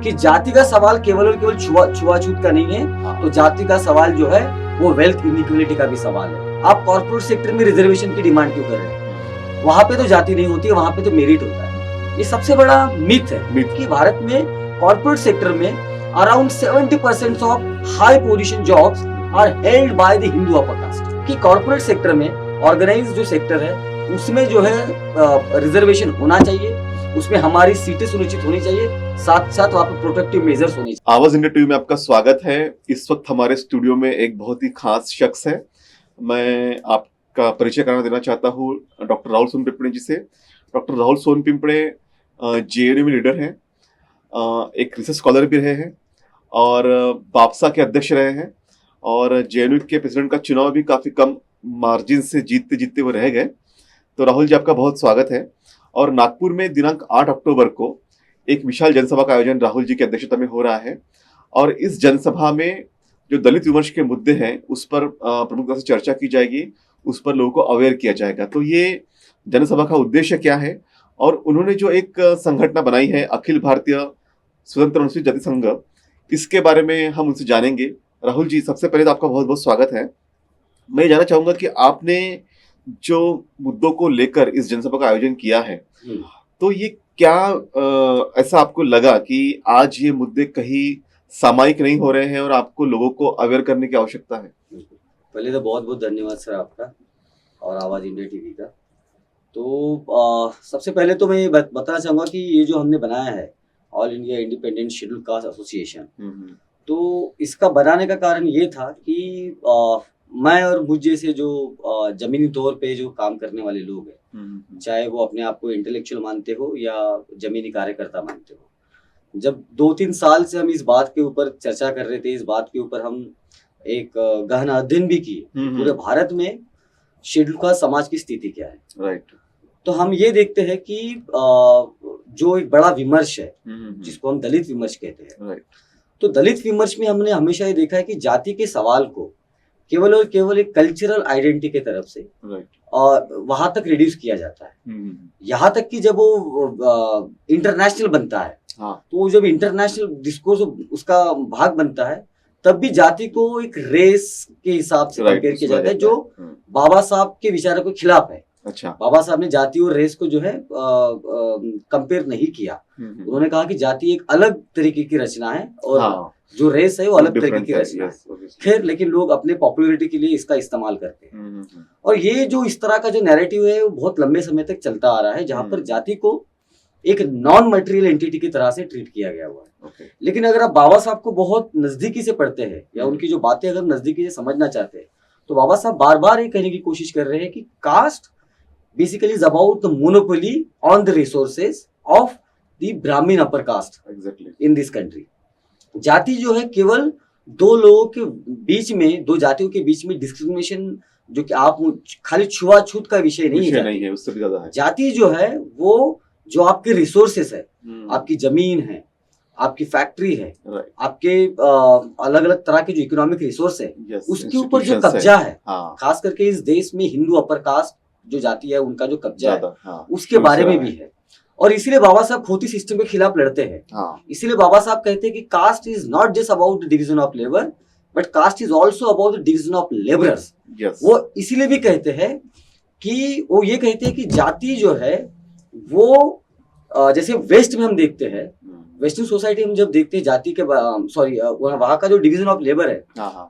कि जाति का सवाल केवल और केवल छुआछूत का नहीं है, तो जाति का सवाल जो है वो वेल्थ इनइक्वालिटी का भी सवाल है। आप कॉर्पोरेट सेक्टर में रिजर्वेशन की डिमांड क्यों कर रहे हैं? वहां पे तो जाति नहीं होती है, वहां पे तो मेरिट होता है। ये सबसे बड़ा मिथ है कि भारत में कॉर्पोरेट सेक्टर में around 70% of high position jobs are held by the Hindu upper caste. कि कॉर्पोरेट सेक्टर में ऑर्गेनाइज जो सेक्टर है उसमें जो है रिजर्वेशन होना चाहिए, उसमें हमारी सीटें सुनिश्चित होनी चाहिए, साथ साथ वहाँ पे प्रोटेक्टिव मेजर्स होने चाहिए। आवाज इंडिया टीवी में आपका स्वागत है। इस वक्त हमारे स्टूडियो में एक बहुत ही खास शख्स है। मैं आपका परिचय कराना देना चाहता हूँ डॉक्टर राहुल सोनपिंपड़े जी से। डॉक्टर राहुल सोनपिंपड़े जेएनयू में लीडर हैं, एक रिसर्च स्कॉलर भी रहे हैं और बापसा के अध्यक्ष रहे हैं, और जेएनयू के प्रेसिडेंट का चुनाव भी काफी कम मार्जिन से जीतते जीतते वो रह गए। तो राहुल जी, आपका बहुत स्वागत है। और नागपुर में दिनांक 8 अक्टूबर को एक विशाल जनसभा का आयोजन राहुल जी की अध्यक्षता में हो रहा है, और इस जनसभा में जो दलित विमर्श के मुद्दे हैं उस पर प्रमुखता से चर्चा की जाएगी, उस पर लोगों को अवेयर किया जाएगा। तो ये जनसभा का उद्देश्य क्या है, और उन्होंने जो एक संगठन बनाई है अखिल भारतीय स्वतंत्र अनुसूचित जाति संघ, इसके बारे में हम उनसे जानेंगे। राहुल जी, सबसे पहले तो आपका बहुत बहुत स्वागत है। मैं ये जानना चाहूंगा कि आपने जो मुद्दों को लेकर इस जनसभा का आयोजन किया है, तो ये क्या ऐसा आपको लगा कि आज ये मुद्दे कहीं सामायिक नहीं हो रहे हैं और आपको लोगों को अवेयर करने की आवश्यकता है? पहले तो बहुत बहुत धन्यवाद सर आपका और आवाज इंडिया टीवी का। तो सबसे पहले तो मैं ये बताना चाहूंगा कि ये जो हमने बनाया है all India independent schedule caste association, तो इसका बनाने का कारण ये था कि मैं और मुझ जैसे जो जमीनी तौर पे जो काम करने वाले लोग हैं, चाहे वो अपने आप को इंटेलेक्चुअल मानते हो या जमीनी कार्यकर्ता मानते हो, जब 2-3 साल से हम इस बात के ऊपर चर्चा कर रहे थे, इस बात के ऊपर हम एक गहन अध्ययन भी किए पूरे भारत में शेड्यूल कास्ट समाज की स्थिति क्या है। राइट। तो हम ये देखते हैं कि जो एक बड़ा विमर्श है जिसको हम दलित विमर्श कहते हैं, राइट, तो दलित विमर्श में हमने हमेशा ये देखा है कि जाति के सवाल को केवल और केवल एक कल्चरल आइडेंटिटी के तरफ से और वहां तक रिड्यूस किया जाता है। यहाँ तक कि जब वो इंटरनेशनल बनता है, तो वो जब इंटरनेशनल डिस्कोर्स उसका भाग बनता है, तब भी जाति को एक रेस के हिसाब से कंपेयर किया जाता है, जो बाबा साहब के विचारों के खिलाफ है। अच्छा। बाबा साहब ने जाति और रेस को जो है कंपेयर नहीं किया। उन्होंने कहा कि जाति एक अलग तरीके की रचना है और जो रेस है वो अलग तरीके की रचना है। खैर, लेकिन लोग अपने पॉपुलैरिटी के लिए इसका इस्तेमाल करते हैं। और ये जो इस तरह का जो नैरेटिव है वो बहुत लंबे समय तक चलता आ रहा है, जहां पर जाति को एक नॉन मटेरियल एंटिटी की तरह से ट्रीट किया गया हुआ है। लेकिन अगर आप बाबा साहब को बहुत नजदीकी से पढ़ते हैं या उनकी जो बातें अगर नजदीकी से समझना चाहते हैं, तो बाबा साहब बार बार ये कहने की कोशिश कर रहे हैं कि cast basically is about the monopoly on the resources of the Brahmin upper caste in this country. जाति जो है केवल दो लोगों के बीच में, दो जातियों के बीच में डिस्क्रिमिनेशन, जो कि आप खाली छुआछूत का विषय नहीं है, उससे भी ज्यादा है। जाति जो है वो जो आपके रिसोर्सेस है, आपकी जमीन है, आपकी फैक्ट्री है, आपके अलग अलग तरह के जो इकोनॉमिक रिसोर्स है, उसके ऊपर जो कब्जा है, खास करके इस देश में हिंदू अपर कास्ट जो जाति है उनका जो कब्जा है, उसके बारे में भी है। और इसीलिए बाबा साहब खोती सिस्टम के खिलाफ लड़ते हैं। इसीलिए बाबा साहब कहते हैं कि caste is not just about the division of labour, but caste is also about the division of labourers. वो इसीलिए भी कहते हैं कि वो ये कहते हैं कि जाति जो है वो जैसे वेस्ट में हम देखते हैं, वेस्टर्न सोसाइटी हम जब देखते हैं जाति के वहाँ का जो डिवीजन ऑफ लेबर है,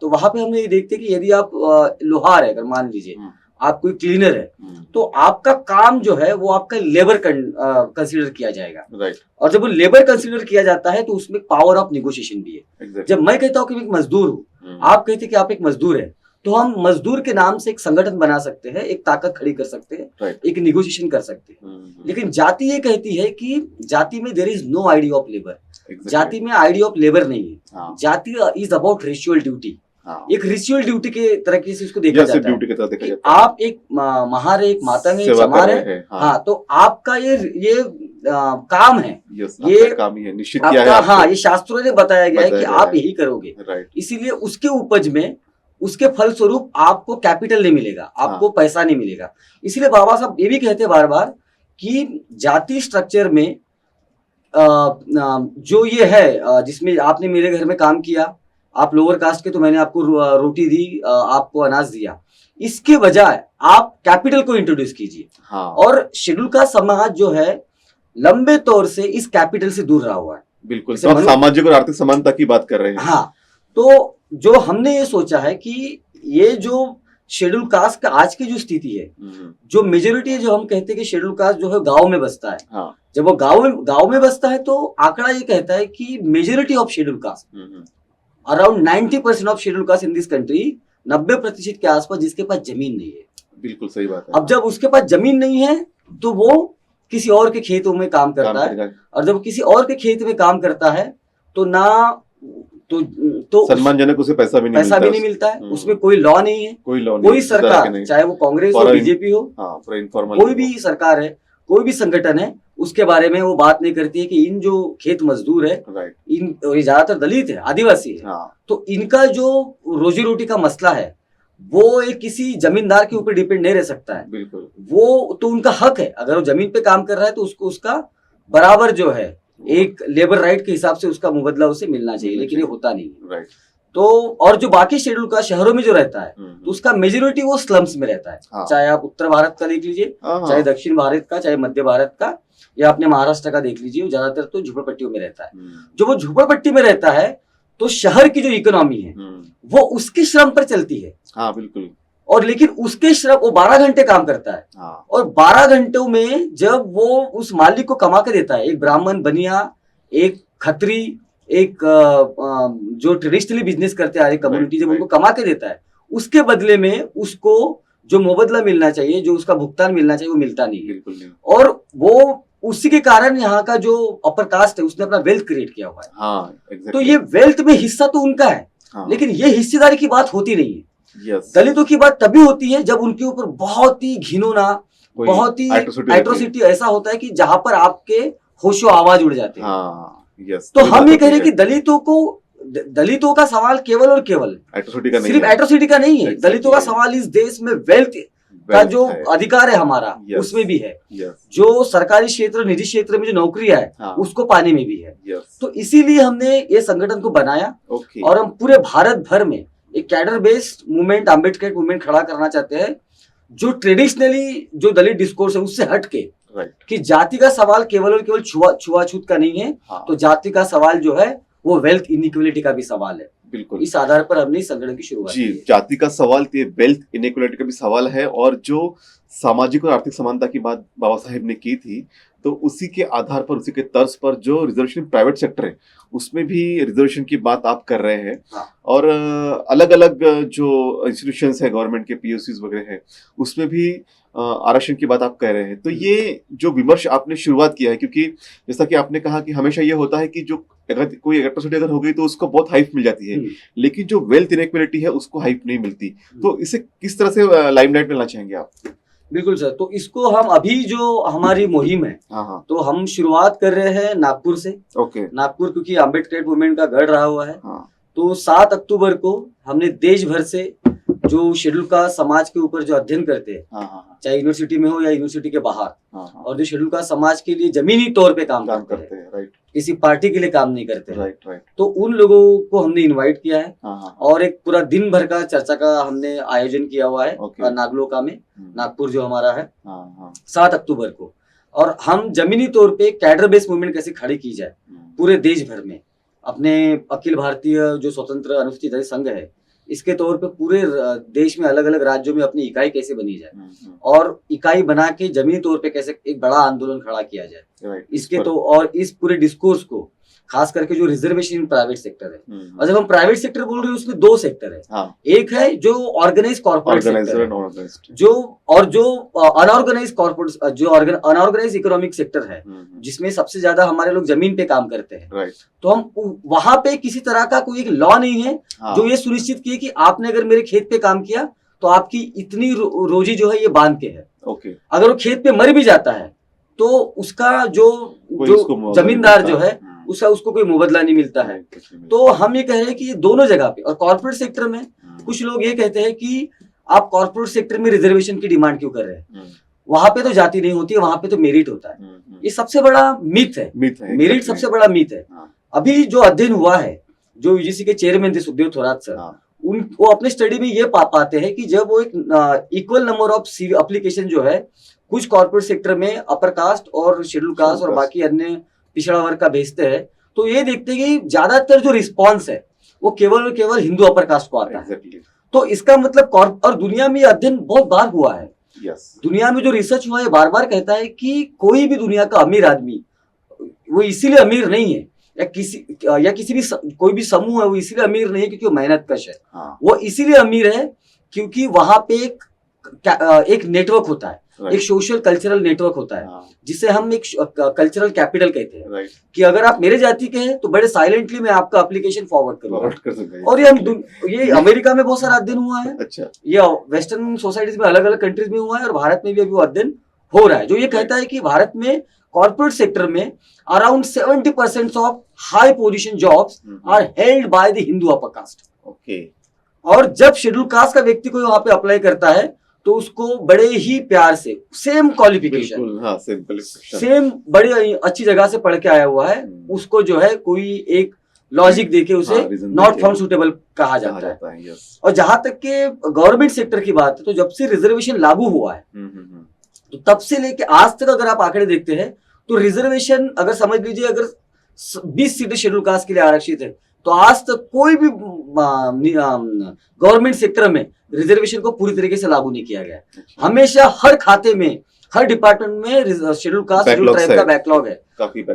तो वहां पे हम ये देखते हैं कि यदि आप लोहार है, अगर मान लीजिए आप कोई क्लीनर है, तो आपका काम जो है वो आपका लेबर कंसीडर किया जाएगा। और जब वो लेबर कंसीडर किया जाता है तो उसमें पावर ऑफ निगोशिएशन भी है। जब मैं कहता हूँ कि मैं एक मजदूर हूँ, आप कहते हैं कि आप एक मजदूर है, तो हम मजदूर के नाम से एक संगठन बना सकते हैं, एक ताकत खड़ी कर सकते हैं, एक निगोशिएशन कर सकते हैं। लेकिन जाति ये कहती है कि जाति में there is no idea of labour, जाति में आइडिया ऑफ लेबर नहीं है। जाति इज अबाउट रिचुअल ड्यूटी, एक रिचुअल ड्यूटी के तरीके से इसको देखा जाता है। आप एक महार है, एक मातंग है, एक चमार है, हाँ, तो आपका ये काम है, ये काम ही है, निश्चित किया है। हाँ, ये शास्त्रों ने बताया गया है कि आप यही करोगे। इसीलिए उसके उपज में, उसके फलस्वरूप आपको कैपिटल नहीं मिलेगा, आपको पैसा नहीं मिलेगा। इसीलिए बाबा साहब ये भी कहते हैं बार बार कि जाति स्ट्रक्चर में जो ये है जिसमें आपने मेरे घर में काम किया, आप लोअर कास्ट के तो मैंने आपको रोटी दी, आपको अनाज दिया, इसके बजाय आप कैपिटल को इंट्रोड्यूस कीजिए। हाँ। और शेड्यूल कास्ट समाज जो है लंबे तौर से इस कैपिटल से दूर रहा हुआ है। बिल्कुल, तो आप सामाजिक और आर्थिक समानता की बात कर रहे हैं। हाँ, तो जो हमने ये सोचा है कि ये जो शेड्यूल कास्ट का आज की जो स्थिति है, जो मेजोरिटी है, जो हम कहते हैं कि शेड्यूल कास्ट जो है गांव में बसता है। हाँ। जब वो गांव में बसता है तो आंकड़ा ये कहता है कि majority of schedule caste, around 90% of schedule caste in this country, 90% के आसपास जिसके पास जमीन नहीं है। बिल्कुल सही बात है। अब जब उसके पास जमीन नहीं है तो वो किसी और के खेतों में काम करता है, और जब किसी और के खेत में काम करता है तो ना तो सम्मानजनक उसे पैसा भी नहीं मिलता है। उसमें कोई लॉ नहीं है, कोई सरकार, चाहे वो कांग्रेस हो, बीजेपी हो, कोई भी सरकार है, कोई भी संगठन है, उसके बारे में वो बात नहीं करती है कि इन जो खेत मजदूर है, इन ज्यादातर दलित है, आदिवासी है, तो इनका जो रोजी रोटी का मसला है वो एक किसी जमींदार के ऊपर डिपेंड नहीं रह सकता है। बिल्कुल, वो तो उनका हक है, अगर वो जमीन पे काम कर रहा है तो उसको उसका बराबर जो है एक लेबर राइट के हिसाब से उसका मुबदला उसे मिलना चाहिए, लेकिन ये होता नहीं है। तो और जो बाकी शेड्यूल का शहरों में जो रहता है तो उसका मेजोरिटी वो स्लम्स में रहता है। हाँ। चाहे आप उत्तर भारत का देख लीजिए, चाहे दक्षिण भारत का, चाहे मध्य भारत का, या अपने महाराष्ट्र का देख लीजिए, ज्यादातर तो झुपड़पट्टियों में रहता है। जो वो झुपड़पट्टी में रहता है तो शहर की जो इकोनॉमी है वो उसके श्रम पर चलती है। हाँ, बिल्कुल। और लेकिन उसके श्रम, वो 12 घंटे काम करता है। हाँ। और 12 घंटों में जब वो उस मालिक को कमा के देता है, एक ब्राह्मण, बनिया, एक खत्री, एक जो ट्रेडिशनली बिजनेस करते आ रही कम्युनिटी, जब उनको कमा के देता है, उसके बदले में उसको जो मुबदला मिलना चाहिए, जो उसका भुगतान मिलना चाहिए, वो मिलता नहीं। बिल्कुल नहीं। और वो उसी के कारण यहाँ का जो अपर कास्ट है उसने अपना वेल्थ क्रिएट किया हुआ है। हाँ, exactly. तो ये वेल्थ में हिस्सा तो उनका है। हाँ। लेकिन ये हिस्सेदारी की बात होती नहीं है। Yes. दलितों की बात तभी होती है जब उनके ऊपर बहुत ही घिनौना, बहुत ही एट्रोसिटी ऐसा होता है कि जहां पर आपके होशो आवाज उड़ जाते हैं। हाँ, yes. तो हम ये कह रहे हैं कि दलितों का सवाल केवल और केवल सिर्फ एट्रोसिटी का नहीं है। दलितों का सवाल इस देश में वेल्थ का जो अधिकार है हमारा, उसमें भी है। जो सरकारी क्षेत्र, निजी क्षेत्र में जो नौकरियां है उसको पाने में भी है। तो इसीलिए हमने ये संगठन को बनाया और हम पूरे भारत भर में एक cadre based movement, Ambedkar movement खड़ा करना चाहते हैं, जो ट्रेडिशनली जो दलित डिस्कोर्स है उससे हट के कि जाति का सवाल केवल और केवल छुआछूत का नहीं है। तो जाति का सवाल जो है वो वेल्थ इनइक्वालिटी का भी सवाल है। बिल्कुल, इस आधार पर हमने इस संगठन की शुरुआत की। जाति का सवाल, वेल्थ इनइक्वालिटी का भी सवाल है, और जो सामाजिक और आर्थिक समानता की बात बाबा साहेब ने की थी, तो उसी के आधार पर, उसी के तर्ज पर जो रिजर्वेशन प्राइवेट सेक्टर है उसमें भी रिजर्वेशन की बात आप कर रहे हैं। हाँ। और अलग अलग जो इंस्टीट्यूशंस है गवर्नमेंट के, पीओसीज वगैरह है, उसमें भी आरक्षण की बात आप कह रहे हैं। तो ये जो विमर्श आपने शुरुआत किया है, क्योंकि जैसा कि आपने कहा कि हमेशा ये होता है कि जो अगर कोई एट्रोसिटी अगर हो गई तो उसको बहुत हाइप मिल जाती है, लेकिन जो वेल्थ इनइक्वालिटी है उसको हाइप नहीं मिलती। तो इसे किस तरह से लाइमलाइट में लाना चाहेंगे आप? बिल्कुल सर, तो इसको हम अभी जो हमारी मुहिम है, तो हम शुरुआत कर रहे हैं नागपुर से। नागपुर क्योंकि अम्बेडकर मूवमेंट का गढ़ रहा हुआ है। तो 7 अक्टूबर को हमने देश भर से जो शेड्यूल कास्ट समाज के ऊपर जो अध्ययन करते हैं, चाहे यूनिवर्सिटी में हो या यूनिवर्सिटी के बाहर, और जो शेड्यूल कास्ट समाज के लिए जमीनी तौर पे काम करते हैं, किसी पार्टी के लिए काम नहीं करते, तो उन लोगों को हमने इनवाइट किया है। और एक पूरा दिन भर का चर्चा का हमने आयोजन किया हुआ है नागलोका में, नागपुर जो हमारा है, 7 अक्टूबर को। और हम जमीनी तौर पे कैडर बेस्ड मूवमेंट कैसे खड़ी की जाए पूरे देश भर में, अपने अखिल भारतीय जो स्वतंत्र अनुसूचित जाति संघ है, इसके तौर पे पूरे देश में अलग अलग राज्यों में अपनी इकाई कैसे बनी जाए, और इकाई बना के जमीनी तौर पे कैसे एक बड़ा आंदोलन खड़ा किया जाए इसके तो, और इस पूरे डिस्कोर्स को खास करके जो रिजर्वेशन इन प्राइवेट सेक्टर है, और जब हम प्राइवेट सेक्टर बोल रहे हैं उसमें 2 सेक्टर है। हाँ। एक है जो ऑर्गेनाइज कॉर्पोरेट सेक्टर है, जो अनऑर्गेनाइज कॉर्पोरेट, जो अनऑर्गेनाइज इकोनॉमिक सेक्टर है, जिसमें सबसे ज्यादा हमारे लोग जमीन पे काम करते हैं। तो हम वहां पे किसी तरह का कोई एक लॉ नहीं है जो ये सुनिश्चित किए कि आपने अगर मेरे खेत पे काम किया तो आपकी इतनी रोजी जो है ये बांध के है। अगर वो खेत पे मर भी जाता है तो उसका जो जमींदार जो है उसको कोई मुबदला नहीं मिलता है। तो हम ये कह रहे हैं कि ये दोनों जगह पे, और कॉर्पोरेट सेक्टर में कुछ लोग ये कहते हैं कि आप कॉर्पोरेट सेक्टर में रिजर्वेशन की डिमांड क्यों कर रहे हैं, वहां पे तो जाति नहीं होती है, वहां पे तो मेरिट होता है। ये सबसे बड़ा मिथ है, मेरिट सबसे बड़ा मिथ है। अभी जो अध्ययन हुआ है, जो यूजीसी के चेयरमैन थे सुखदेव थोराट सर, वो अपने स्टडी में ये पाते हैं कि जब वो एक इक्वल नंबर ऑफ एप्लीकेशन जो है कुछ कॉर्पोरेट सेक्टर में अपर कास्ट और शेड्यूल कास्ट और बाकी अन्य पिछड़ा वर्ग का भेजते हैं, तो ये देखते हैं कि ज्यादातर जो रिस्पॉन्स है वो केवल और केवल हिंदू अपर कास्ट को आता है। तो इसका मतलब और दुनिया में ये अध्ययन बहुत बार हुआ है। दुनिया में जो रिसर्च हुआ है बार बार कहता है कि कोई भी दुनिया का अमीर आदमी वो इसीलिए अमीर नहीं है, या किसी भी कोई भी समूह है वो इसीलिए अमीर नहीं है क्योंकि वो मेहनत कश है। वो इसीलिए अमीर है क्योंकि वहां पे एक नेटवर्क होता है, एक सोशल कल्चरल नेटवर्क होता है, जिसे हम एक कल्चरल कैपिटल कहते हैं। कि अगर आप मेरे जाति के हैं तो बड़े साइलेंटली मैं आपका एप्लीकेशन फॉरवर्ड करूंगा। और ये अमेरिका में बहुत सारा अध्ययन हुआ है। अच्छा। ये वेस्टर्न सोसाइटीज में अलग अलग कंट्रीज में हुआ है और भारत में भी अभी वो अध्ययन हो रहा है, जो ये कहता है कि भारत में कॉर्पोरेट सेक्टर में around 70% of high position jobs are held by the Hindu upper caste. Okay. और जब शेड्यूल कास्ट का व्यक्ति कोई वहां पे अप्लाई करता है तो उसको बड़े ही प्यार से सेम क्वालिफिकेशन, सेम बड़ी अच्छी जगह से पढ़ के आया हुआ है, उसको जो है कोई एक लॉजिक देके उसे नॉट फाउंड सुटेबल कहा जाता है। और जहां तक के गवर्नमेंट सेक्टर की बात है, तो जब से रिजर्वेशन लागू हुआ है तो तब से लेके आज तक अगर आप आंकड़े देखते हैं तो रिजर्वेशन अगर समझ लीजिए अगर 20 सीटें शेड्यूल कास्ट के लिए आरक्षित है तो आज तक कोई भी गवर्नमेंट सेक्टर में रिजर्वेशन को पूरी तरीके से लागू नहीं किया गया है। हमेशा हर खाते में, हर डिपार्टमेंट में शेड्यूल कास्ट शेड्यूल ट्राइब का बैकलॉग है,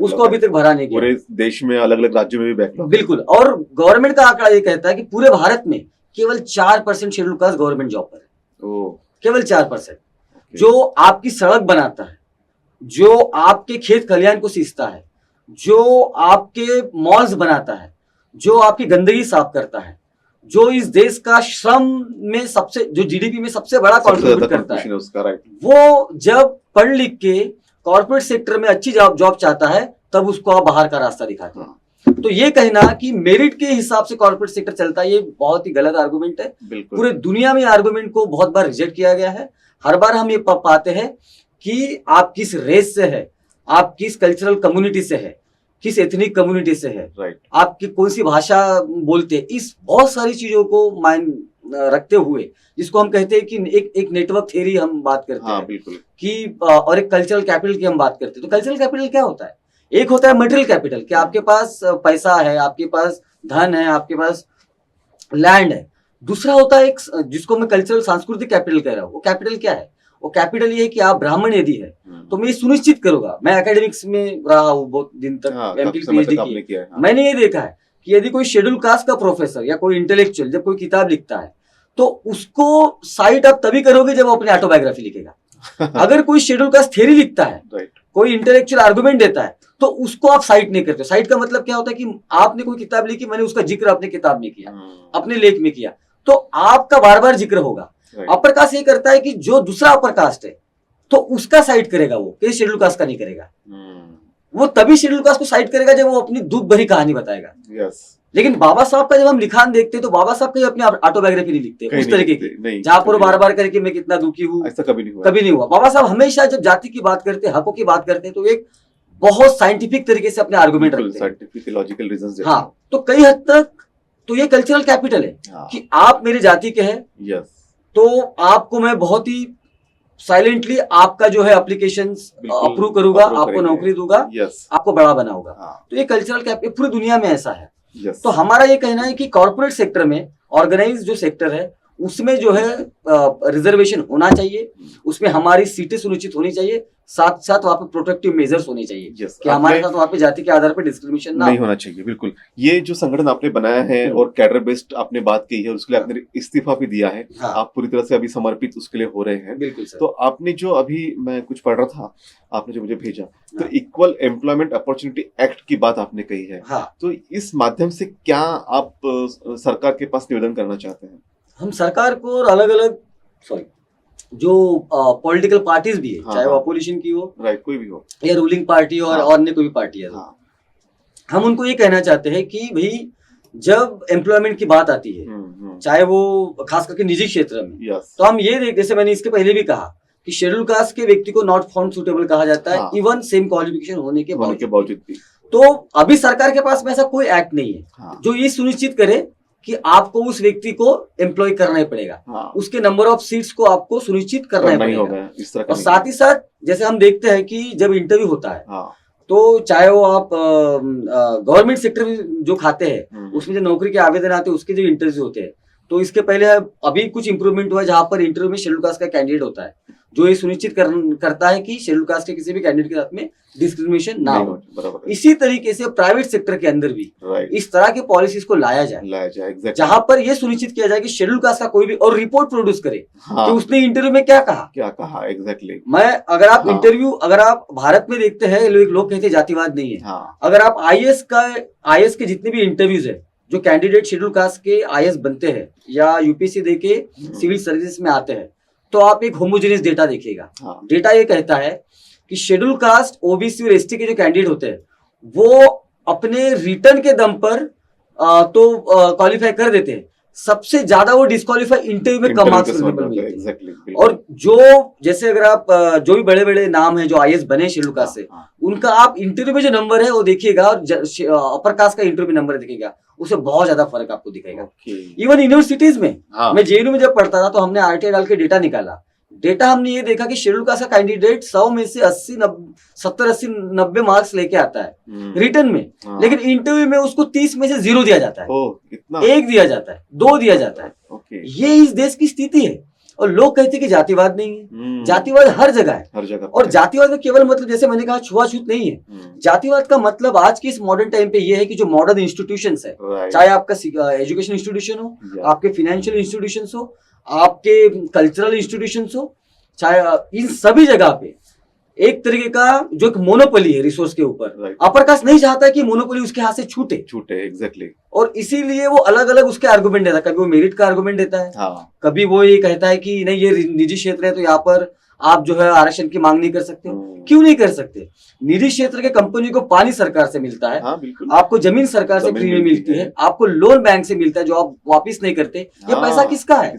उसको अभी तक भरा नहीं किया। पूरे देश में अलग अलग राज्यों में भी बैकलॉग, बिल्कुल। और गवर्नमेंट का आंकड़ा ये कहता है कि पूरे भारत में केवल 4% शेड्यूल कास्ट गवर्नमेंट जॉब पर है, केवल 4%। जो आपकी सड़क बनाता है, जो आपके खेत खलियान को सींचता है, जो आपके मॉल्स बनाता है, जो आपकी गंदगी साफ करता है, जो इस देश का श्रम में सबसे, जो जीडीपी में सबसे बड़ा कंट्रीब्यूट करता है, वो जब पढ़ लिख के कॉर्पोरेट सेक्टर में अच्छी जॉब चाहता है तब उसको आप बाहर का रास्ता दिखाते हैं। तो ये कहना कि मेरिट के हिसाब से कॉर्पोरेट सेक्टर चलता है, ये बहुत ही गलत आर्गुमेंट है। पूरे दुनिया में आर्गुमेंट को बहुत बार रिजेक्ट किया गया है। हर बार हम ये पाते हैं कि आप किस रेस से है, आप किस कल्चरल कम्युनिटी से है, किस एथनिक कम्युनिटी से है, आपकी कौन सी भाषा बोलते हैं, इस बहुत सारी चीजों को माइंड रखते हुए, जिसको हम कहते हैं कि एक नेटवर्क थ्योरी हम बात करते हैं कि, और एक कल्चरल कैपिटल की हम बात करते हैं। तो कल्चरल कैपिटल क्या होता है? एक होता है मटेरियल कैपिटल, कि आपके पास पैसा है, आपके पास धन है, आपके पास लैंड है। दूसरा होता है एक, जिसको मैं कल्चरल सांस्कृतिक कैपिटल कह रहा हूँ। वो कैपिटल क्या है? वो कैपिटल ये है कि आप ब्राह्मण यदि है तो मैं सुनिश्चित करूंगा, मैं एकेडमिक्स में रहा हूँ बहुत दिन तक, एमफिल पीएचडी की, मैंने ये देखा है कि यदि कोई शेड्यूल कास्ट का प्रोफेसर या कोई इंटेलेक्चुअल जब कोई किताब लिखता है तो उसको साइट आप तभी करोगे जब वो अपनी ऑटोबायोग्राफी लिखेगा। अगर कोई शेड्यूल कास्ट थ्योरी लिखता है, कोई इंटेलेक्चुअल आर्गुमेंट देता है, तो उसको आप साइट नहीं करते। साइट का मतलब क्या होता है कि आपने कोई किताब लिखी, मैंने उसका जिक्र अपने किताब में किया, अपने लेख में किया, तो आपका बार बार जिक्र होगा। अपर कास्ट ये करता है कि जो दूसरा अपर कास्ट है तो उसका साइट करेगा, वो किसी शेड्यूल कास्ट का नहीं करेगा। वो तभी शेड्यूल कास्ट को साइट करेगा जब वो अपनी दुख भरी कहानी बताएगा। लेकिन बाबा साहब का जब हम लिखान देखते हैं तो बाबा साहब कहीं अपनी ऑटोबायोग्राफी नहीं लिखते उस तरीके की, जहां पर बार बार करके मैं कितना दुखी हूँ, ऐसा कभी नहीं हुआ। बाबा साहब हमेशा जब जाति की बात करते हैं, हकों की बात करते हैं, तो एक बहुत साइंटिफिक तरीके से अपने आर्गुमेंट रखते हैं। हाँ, तो कई हद तक तो ये कल्चरल कैपिटल है कि आप मेरे जाति के हैं, तो आपको मैं बहुत ही साइलेंटली आपका जो है एप्लीकेशंस अप्रूव करूंगा, आपको नौकरी दूंगा, आपको बड़ा बनाऊंगा। तो ये कल्चरल कैपिटल पूरी दुनिया में ऐसा है। तो हमारा ये कहना है कि कॉर्पोरेट सेक्टर में, ऑर्गेनाइज जो सेक्टर है, उसमें जो है रिजर्वेशन होना चाहिए, उसमें हमारी सीटें सुनिश्चित होनी चाहिए, साथ साथ वहाँ पे प्रोटेक्टिव मेजर्स होने चाहिए कि हमारे साथ वहाँ पे जाति के आधार पर डिस्क्रिमिनेशन नहीं होना चाहिए। बिल्कुल, ये जो संगठन आपने बनाया है और कैडर बेस्ड आपने बात की है, उसके लिए आपने इस्तीफा भी दिया है। आप पूरी तरह से अभी समर्पित उसके लिए हो रहे हैं। बिल्कुल सर। तो आपने जो अभी मैं कुछ पढ़ रहा था, आपने जो मुझे भेजा, तो इक्वल एम्प्लॉयमेंट अपॉर्चुनिटी एक्ट की बात आपने कही है। तो इस माध्यम से क्या आप सरकार के पास निवेदन करना चाहते हैं? हम सरकार को और अलग अलग जो पॉलिटिकल पार्टीज भी है, चाहे वो अपोजिशन की हो, राइट, कोई भी हो, या रूलिंग पार्टी हो और अन्य कोई भी पार्टी है, हम उनको ये कहना चाहते हैं कि भाई जब एम्प्लॉयमेंट की बात आती है, चाहे वो खास करके निजी क्षेत्र में, तो हम ये देख, जैसे मैंने इसके पहले भी कहा कि शेड्यूल कास्ट के व्यक्ति को नॉट फाउंड सुटेबल कहा जाता है, इवन सेम क्वालिफिकेशन होने के बावजूद भी। तो अभी सरकार के पास में ऐसा कोई एक्ट नहीं है जो ये सुनिश्चित करे कि आपको उस व्यक्ति को एम्प्लॉय करना ही पड़ेगा, उसके नंबर ऑफ सीट्स को आपको सुनिश्चित करना ही पड़ेगा। और साथ ही साथ जैसे हम देखते हैं कि जब इंटरव्यू होता है तो चाहे वो आप गवर्नमेंट सेक्टर में जो खाते हैं उसमें जो नौकरी के आवेदन आते हैं उसके जो इंटरव्यू होते हैं, तो इसके पहले अभी कुछ इंप्रूवमेंट हुआ है जहां पर इंटरव्यू में शेड्यूल कास्ट का कैंडिडेट होता है जो ये सुनिश्चित करता है कि शेड्यूल कास्ट के किसी भी कैंडिडेट के साथ में डिस्क्रिमिनेशन ना हो। इसी तरीके से प्राइवेट सेक्टर के अंदर भी इस तरह के पॉलिसीज को लाया जाए जहां पर यह सुनिश्चित किया जाए कि शेड्यूल कास्ट का कोई भी और रिपोर्ट प्रोड्यूस करे कि उसने इंटरव्यू में क्या कहा एग्जैक्टली। मैं अगर आप इंटरव्यू अगर आप भारत में देखते हैं, लोग कहते हैं जातिवाद नहीं है। अगर आप आईएएस के जितने भी इंटरव्यूज है जो कैंडिडेट शेड्यूल कास्ट के आईएएस बनते हैं या यूपीएससी देके सिविल सर्विसेज में आते हैं तो आप एक होमोजेनियस डेटा देखिएगा। डेटा ये कहता है कि शेड्यूल कास्ट, ओबीसी और एसटी के जो कैंडिडेट होते हैं वो अपने रिटर्न के दम पर तो क्वालिफाई कर देते हैं, सबसे ज्यादा वो डिस्क्वालीफाई इंटरव्यू में कम मार्क्स मिलते हैं। और जो जैसे अगर आप जो भी बड़े बड़े नाम है जो आईएएस बने शेड्यूल कास्ट से, उनका आप इंटरव्यू में जो नंबर है वो देखिएगा और अपर कास्ट का इंटरव्यू में नंबर देखिएगा, उससे बहुत ज्यादा फर्क आपको दिखेगा। इवन यूनिवर्सिटीज में मैं जेएनयू में जब पढ़ता था तो हमने आरटीआई डाल के डेटा निकाला। डेटा हमने ये देखा कि शेड्यूल कास्ट का कैंडिडेट 100 में से 70-80-90 मार्क्स लेके आता है रिटर्न में, लेकिन इंटरव्यू में उसको 30 में से 0 दिया जाता है, 1 दिया जाता है, 2 दिया जाता है। ये इस देश की स्थिति है। और लोग कहते हैं कि जातिवाद नहीं है, जातिवाद हर जगह है। और जातिवाद का केवल मतलब जैसे मैंने कहा छुआछूत नहीं है। जातिवाद का मतलब आज के इस मॉडर्न टाइम पे ये है कि जो मॉडर्न इंस्टीट्यूशंस है, चाहे आपका एजुकेशन इंस्टीट्यूशन हो, आपके फाइनेंशियल इंस्टीट्यूशंस हो, आपके कल्चरल इंस्टीट्यूशंस हो, चाहे इन सभी जगह पे एक तरीके का जो एक मोनोपोली है रिसोर्स के ऊपर, अपर कास्ट नहीं चाहता है कि मोनोपोली उसके हाथ से छूटे एग्जैक्टली। और इसीलिए वो अलग अलग उसके आर्गुमेंट देता है। कभी वो मेरिट का आर्गुमेंट देता है, कभी वो ये कहता है कि नहीं ये निजी क्षेत्र है तो यहाँ पर आप जो है आरक्षण की मांग नहीं कर सकते। क्यों नहीं कर सकते? निजी क्षेत्र के कंपनी को पानी सरकार से मिलता है, आपको जमीन सरकार से फ्री में मिलती है, आपको लोन बैंक से मिलता है जो आप वापिस नहीं करते। ये पैसा किसका है?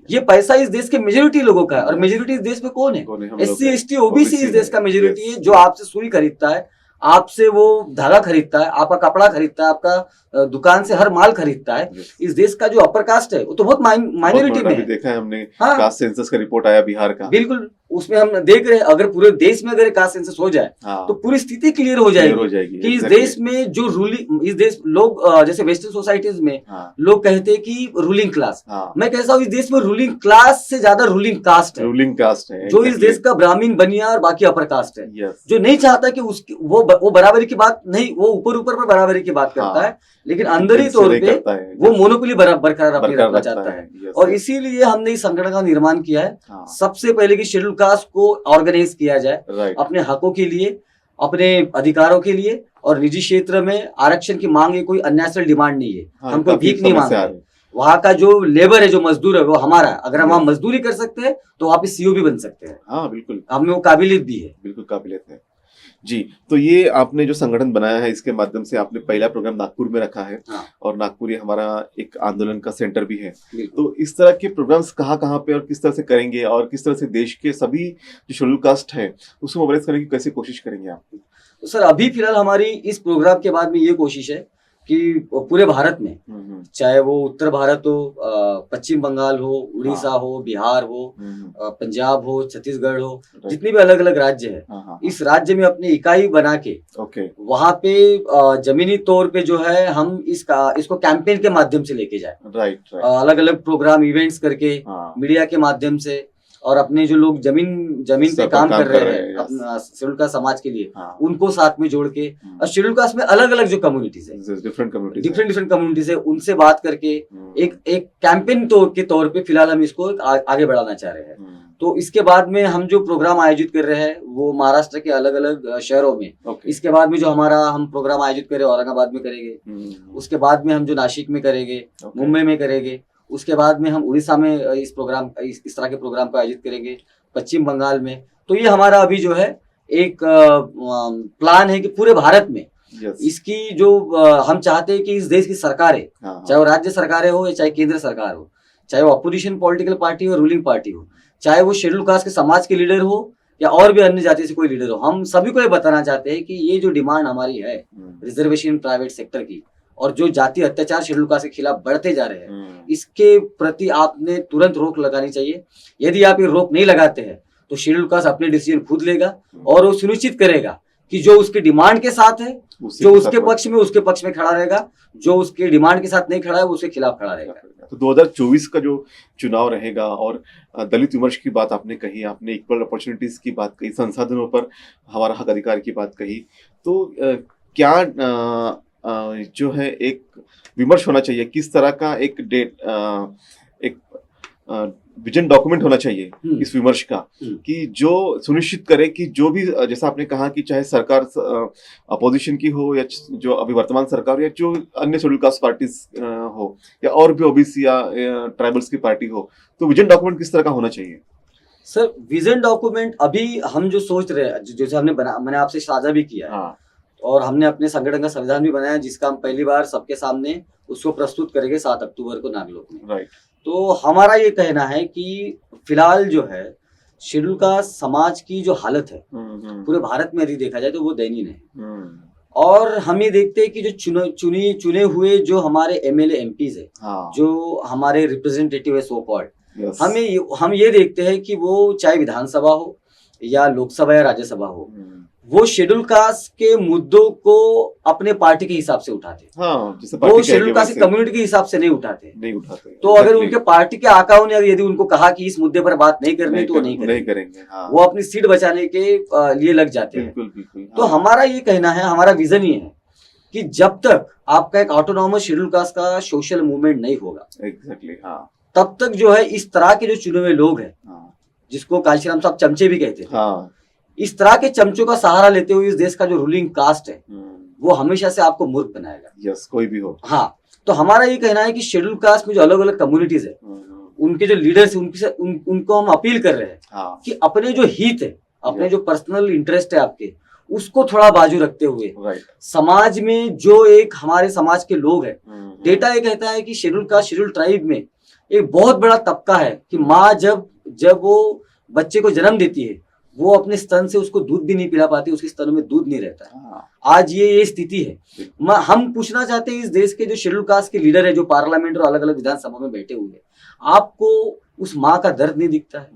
ये पैसा इस देश के मेजोरिटी लोगों का है। और मेजोरिटी इस देश में कौन है? SC ST OBC इस देश का मेजोरिटी है, जो आपसे सुई खरीदता है, आपसे वो धागा खरीदता है, आपका कपड़ा खरीदता है, आपका दुकान से हर माल खरीदता है। इस देश का जो अपर कास्ट है वो तो बहुत माइनॉरिटी में है। देखा है हमने, कास्ट सेंसस का रिपोर्ट आया बिहार का, बिल्कुल उसमें हम देख रहे हैं अगर पूरे देश में अगर कास्ट सेंसस हो जाए तो पूरी स्थिति क्लियर हो जाएगी कि इस देश में जो रूलिंग, इस देश लोग जैसे वेस्टर्न सोसाइटीज में लोग कहते हैं कि रूलिंग क्लास, मैं कहता हूँ इस देश में रूलिंग क्लास से ज्यादा रूलिंग कास्ट है, जो इस देश का ब्राह्मण, बनिया और बाकी अपर कास्ट है, जो नहीं चाहता कि उसकी वो बराबरी की बात नहीं, वो ऊपर पर बराबरी की बात करता है, लेकिन अंदर ही तौर पे वो मोनोपोली बरकरार अपनी रखना चाहता है। और इसीलिए हमने इस संगठन का निर्माण किया है, सबसे पहले कि शेड्यूल कास्ट को ऑर्गेनाइज किया जाए अपने हकों के लिए, अपने अधिकारों के लिए। और निजी क्षेत्र में आरक्षण की मांग है, कोई अननेचुरल डिमांड नहीं है, हम कोई भीख नहीं मांग रहे। वहाँ का जो लेबर है, जो मजदूर है, वो हमारा है। अगर हम वहाँ मजदूरी कर सकते हैं तो वहाँ पे सीओ भी बन सकते हैं। बिल्कुल, हमें वो काबिलियत भी है। बिल्कुल काबिलियत है जी। तो ये आपने जो संगठन बनाया है, इसके माध्यम से आपने पहला प्रोग्राम नागपुर में रखा है। और नागपुर ये हमारा एक आंदोलन का सेंटर भी है। तो इस तरह के प्रोग्राम्स कहाँ पे और किस तरह से करेंगे, और किस तरह से देश के सभी जो शेड्यूल कास्ट है उसको मोबिलाइज करने की कैसे कोशिश करेंगे आप? तो सर अभी फिलहाल हमारी इस प्रोग्राम के बाद में ये कोशिश है कि पूरे भारत में, चाहे वो उत्तर भारत हो, पश्चिम बंगाल हो, उड़ीसा हो, बिहार हो, पंजाब हो, छत्तीसगढ़ हो, जितने भी अलग अलग राज्य है, इस राज्य में अपनी इकाई बना के वहाँ पे जमीनी तौर पे जो है हम इसको कैंपेन के माध्यम से लेके जाए, अलग अलग प्रोग्राम इवेंट्स करके, मीडिया के माध्यम से, और अपने जो लोग जमीन पे काम कर रहे हैं अपना शेड्यूल कास्ट समाज के लिए, उनको साथ में जोड़ के, और शेड्यूल कास्ट में अलग अलग जो कम्युनिटीज है, डिफरेंट कम्युनिटीज है, उनसे बात करके एक कैंपेन के तौर पे फिलहाल हम इसको आगे बढ़ाना चाह रहे हैं। तो इसके बाद में हम जो प्रोग्राम आयोजित कर रहे हैं वो महाराष्ट्र के अलग अलग शहरों में, इसके बाद में जो हम प्रोग्राम आयोजित कर रहे हैं औरंगाबाद में करेंगे, उसके बाद में हम जो नासिक में करेंगे, मुंबई में करेंगे, उसके बाद में हम उड़ीसा में इस तरह के प्रोग्राम को आयोजित करेंगे, पश्चिम बंगाल में। तो ये हमारा अभी जो है एक प्लान है कि पूरे भारत में इसकी जो हम चाहते हैं कि इस देश की सरकारें, चाहे वो राज्य सरकारें हो या चाहे केंद्र सरकार हो, चाहे वो अपोजिशन पॉलिटिकल पार्टी हो, रूलिंग पार्टी हो, चाहे वो शेड्यूल कास्ट के समाज के लीडर हो या और भी अन्य जाति से कोई लीडर हो, हम सभी को ये बताना चाहते हैं कि ये जो डिमांड हमारी है रिजर्वेशन प्राइवेट सेक्टर की और जो जाति अत्याचार शेड्यूल कास्ट के खिलाफ बढ़ते जा रहे हैं, इसके प्रति आपने तुरंत रोक लगानी चाहिए। यदि आप ये रोक नहीं लगाते हैं तो शेड्यूल कास्ट अपने डिसीजन खुद लेगा और वो सुनिश्चित करेगा कि जो उसके डिमांड के साथ है, जो उसके पक्ष में खड़ा रहेगा, जो उसके डिमांड के साथ नहीं खड़ा है वो उसके खिलाफ खड़ा रहेगा। तो 2024 का जो चुनाव रहेगा और दलित विमर्श की बात आपने कही, आपने इक्वल अपॉर्चुनिटीज की बात कही, संसाधनों पर हमारा हक अधिकार की बात कही, तो क्या जो है एक विमर्श होना चाहिए, किस तरह का एक विजन डॉक्यूमेंट होना चाहिए इस विमर्श का, कि जो सुनिश्चित करे कि जो भी, जैसा आपने कहा कि चाहे सरकार अपोजिशन की हो या जो अभी वर्तमान सरकार हो या जो अन्य शेड्यूल कास्ट पार्टीज हो या और भी ओबीसी या ट्राइबल्स की पार्टी हो, तो विजन डॉक्यूमेंट किस तरह का होना चाहिए? सर, विजन डॉक्यूमेंट अभी हम जो सोच रहे हैं, जैसे मैंने आपसे साझा भी किया है, और हमने अपने संगठन का संविधान भी बनाया जिसका हम पहली बार सबके सामने उसको प्रस्तुत करेंगे 7 अक्टूबर को नागलोक में। राइट। तो हमारा ये कहना है कि फिलहाल जो है शेड्यूल कास्ट समाज की जो हालत है पूरे भारत में यदि देखा जाए तो वो दयनीय है। और हम ये देखते हैं कि जो चुने हुए जो हमारे एमएलए एमपीज है, जो हमारे रिप्रेजेंटेटिव है सो कॉल्ड, हम ये देखते हैं कि वो चाहे विधानसभा हो या लोकसभा या राज्यसभा हो, वो शेड्यूल कास्ट के मुद्दों को अपने पार्टी के हिसाब से उठाते हैं। वो शेड्यूल कास्ट की कम्युनिटी के हिसाब से नहीं उठाते। तो अगर उनके पार्टी के आकाओं ने यदि उनको कहा कि इस मुद्दे पर बात नहीं करनी तो नहीं करेंगे। वो अपनी सीट बचाने के लिए लग जाते हैं। तो हमारा ये कहना है, हमारा विजन ये है कि जब तक आपका एक ऑटोनॉमस शेड्यूल कास्ट का सोशल मूवमेंट नहीं होगा, तब तक जो है इस तरह के जो चुने हुए लोग हैं, जिसको कांशीराम साहब चमचे भी कहते हैं, इस तरह के चमचों का सहारा लेते हुए इस देश का जो रूलिंग कास्ट है वो हमेशा से आपको मूर्ख बनाएगा। यस, कोई भी हो। हाँ, तो हमारा ये कहना है कि शेड्यूल कास्ट में जो अलग अलग कम्युनिटीज है, उनके जो लीडर्स है, उनको हम अपील कर रहे हैं कि अपने जो हित है, अपने जो पर्सनल इंटरेस्ट है आपके, उसको थोड़ा बाजू रखते हुए समाज में जो एक हमारे समाज के लोग है, डेटा ये कहता है कि शेड्यूल कास्ट, शेड्यूल ट्राइब में एक बहुत बड़ा तबका है कि माँ जब वो बच्चे को जन्म देती है, वो अपने स्तन से उसको दूध भी नहीं पिला पाती, उसके स्तन में दूध नहीं रहता है। आज ये स्थिति है। हम पूछना चाहते हैं इस देश के जो शेड्यूल कास्ट के लीडर है, जो पार्लियामेंट और अलग अलग विधानसभा में बैठे हुए हैं, आपको उस माँ का दर्द नहीं दिखता है,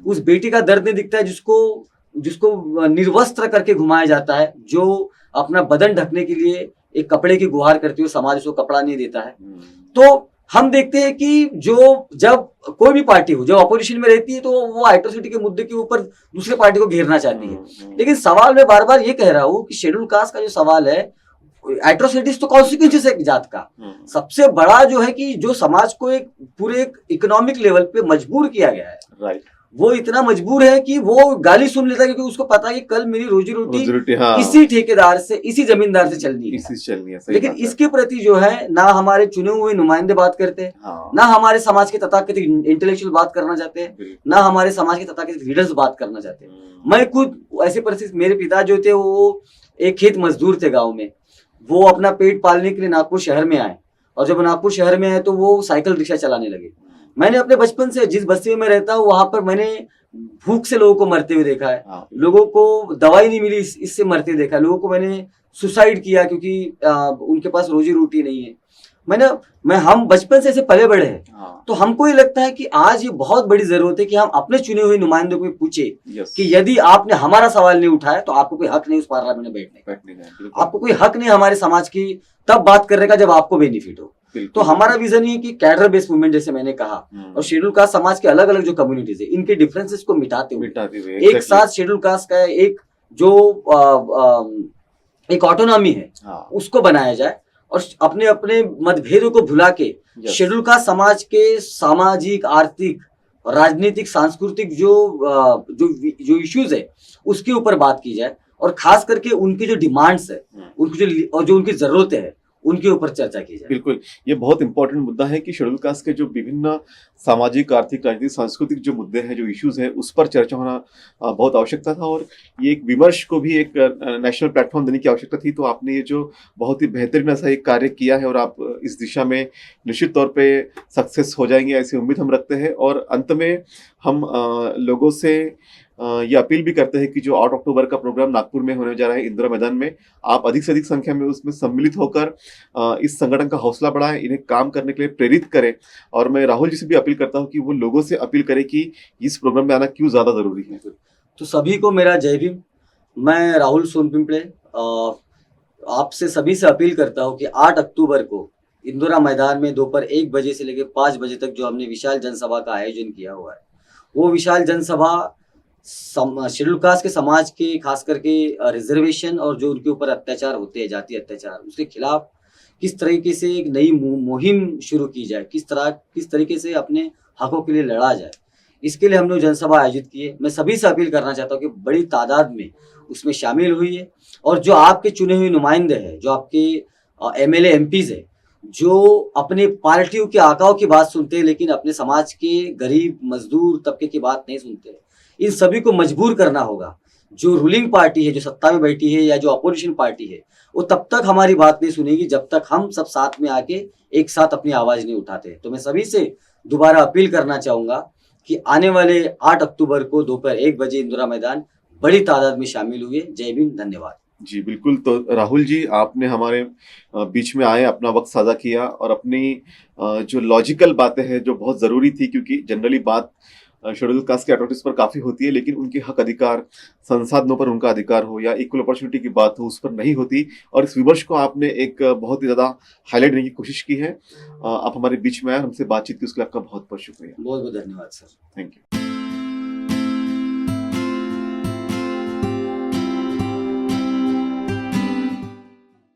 उस बेटी का दर्द नहीं दिखता है जिसको निर्वस्त्र करके घुमाया जाता है, जो अपना बदन ढकने के लिए एक कपड़े की गुहार करती हुई समाज उसको कपड़ा नहीं देता है। तो हम देखते हैं कि जब कोई भी पार्टी हो जो अपोजिशन में रहती है तो वो एट्रोसिटी के मुद्दे के ऊपर दूसरे पार्टी को घेरना चाहती है। लेकिन सवाल मैं बार बार ये कह रहा हूँ कि शेड्यूल कास्ट का जो सवाल है, एट्रोसिटीज तो कॉन्सिक्वेंसेस है जात का। सबसे बड़ा जो है कि जो समाज को एक पूरे इकोनॉमिक लेवल पे मजबूर किया गया है, राइट, वो इतना मजबूर है कि वो गाली सुन लेता है क्योंकि उसको पता है कि कल मेरी रोजी रोटी इसी ठेकेदार से, इसी जमींदार से चलनी है। लेकिन इसके प्रति जो है ना हमारे चुने हुए नुमाइंदे बात करते हैं, ना हमारे समाज के तथाकथित इंटेलेक्चुअल बात करना चाहते हैं, ना हमारे समाज के तथाकथित लीडर्स बात करना चाहते हैं। मैं खुद ऐसी परिस्थिति, मेरे पिता जो थे वो एक खेत मजदूर थे गाँव में, वो अपना पेट पालने के लिए नागपुर शहर में आए, और जब नागपुर शहर में आए तो वो साइकिल रिक्शा चलाने लगे। मैंने अपने बचपन से जिस बस्ती में रहता हूँ वहां पर मैंने भूख से लोगों को मरते हुए देखा है, लोगों को दवाई नहीं मिली इससे मरते देखा है, लोगों को मैंने सुसाइड किया क्योंकि उनके पास रोजी रोटी नहीं है। हम बचपन से ऐसे पले बड़े हैं। तो हमको ये लगता है कि आज ये बहुत बड़ी जरूरत है कि हम अपने चुने हुए नुमाइंदों को पूछे कि यदि आपने हमारा सवाल नहीं उठाया तो आपको कोई हक नहीं उस पार्लियामेंट में बैठने का, आपको कोई हक नहीं हमारे समाज की तब बात करने का जब आपको बेनिफिट हो। तो हमारा विजन ये कि कैडर बेस्ड मूवमेंट, जैसे मैंने कहा, और शेड्यूल कास्ट समाज के अलग अलग जो कम्युनिटीज है, इनके डिफरेंसेस को मिटाते हुए एक साथ शेड्यूल कास्ट का एक जो एक ऑटोनॉमी है उसको बनाया जाए, और अपने अपने मतभेदों को भुला के शेड्यूल कास्ट समाज के सामाजिक, आर्थिक, राजनीतिक, सांस्कृतिक जो इश्यूज है उसके ऊपर बात की जाए, और खास करके उनकी जो डिमांड्स है, उनकी जो उनकी जरूरतें है उनके ऊपर चर्चा की जाए। बिल्कुल, ये बहुत इंपॉर्टेंट मुद्दा है कि शेड्यूल कास्ट के जो विभिन्न सामाजिक, आर्थिक, राजनीतिक, सांस्कृतिक जो मुद्दे हैं, जो इश्यूज हैं, उस पर चर्चा होना बहुत आवश्यकता था और ये एक विमर्श को भी एक नेशनल प्लेटफॉर्म देने की आवश्यकता थी। तो आपने ये जो बहुत ही बेहतरीन ऐसा एक कार्य किया है और आप इस दिशा में निश्चित तौर पे सक्सेस हो जाएंगे, ऐसी उम्मीद हम रखते हैं। और अंत में हम लोगों से ये अपील भी करते हैं कि जो 8 अक्टूबर का प्रोग्राम नागपुर में होने जा रहा है इंदिरा मैदान में, आप अधिक से अधिक संख्या में उसमें सम्मिलित होकर इस संगठन का हौसला बढ़ाएं, इन्हें काम करने के लिए प्रेरित करें। और मैं राहुल जी से भी अपील करता हूं कि वो लोगों से अपील करें कि इस प्रोग्राम में आना क्यों ज्यादा जरूरी है। तो सभी को मेरा जय भीम। मैं राहुल सोनपिंपळे आपसे सभी से अपील करता हूँ कि 8 अक्टूबर को इंदिरा मैदान में दोपहर 1 बजे से लेकर 5 बजे तक जो हमने विशाल जनसभा का आयोजन किया हुआ है, वो विशाल जनसभा शेड्यूल कास्ट के समाज के खास करके रिजर्वेशन और जो उनके ऊपर अत्याचार होते हैं, जातीय अत्याचार, उसके खिलाफ किस तरीके से एक नई मुहिम शुरू की जाए, किस तरीके से अपने हकों के लिए लड़ा जाए, इसके लिए हम लोग जनसभा आयोजित किए। मैं सभी से अपील करना चाहता हूँ कि बड़ी तादाद में उसमें शामिल हुई है और जो आपके चुने हुए नुमाइंदे हैं, जो आपके एमएलए एमपीज है, जो अपने पार्टियों के आकाओं की बात सुनते हैं लेकिन अपने समाज के गरीब मजदूर तबके की बात नहीं सुनते, इन सभी को मजबूर करना होगा। जो रूलिंग पार्टी है, जो सत्ता में बैठी है, या जो अपोजिशन पार्टी है, वो तब तक हमारी बात नहीं सुनेगी जब तक हम सब साथ में आके एक साथ अपनी आवाज नहीं उठाते। तो मैं सभी से दोबारा अपील करना चाहूंगा कि आने वाले 8 अक्टूबर को दोपहर 1 बजे इंदिरा मैदान बड़ी तादाद में शामिल हुए। जय भीम, धन्यवाद। जी बिल्कुल। तो राहुल जी, आपने हमारे बीच में आए, अपना वक्त साझा किया और अपनी जो लॉजिकल बातें हैं जो बहुत ज़रूरी थी, क्योंकि जनरली बात शेड्यूल कास्ट के अथॉरिटीज पर काफ़ी होती है लेकिन उनके हक अधिकार, संसाधनों पर उनका अधिकार हो या इक्वल अपॉर्चुनिटी की बात हो, उस पर नहीं होती। और इस विमर्श को आपने एक बहुत ही ज़्यादा हाईलाइट करने की कोशिश की है। आप हमारे बीच में आए, हमसे बातचीत की, उसके लिए आपका बहुत बहुत शुक्रिया। बहुत बहुत धन्यवाद सर। Thank you.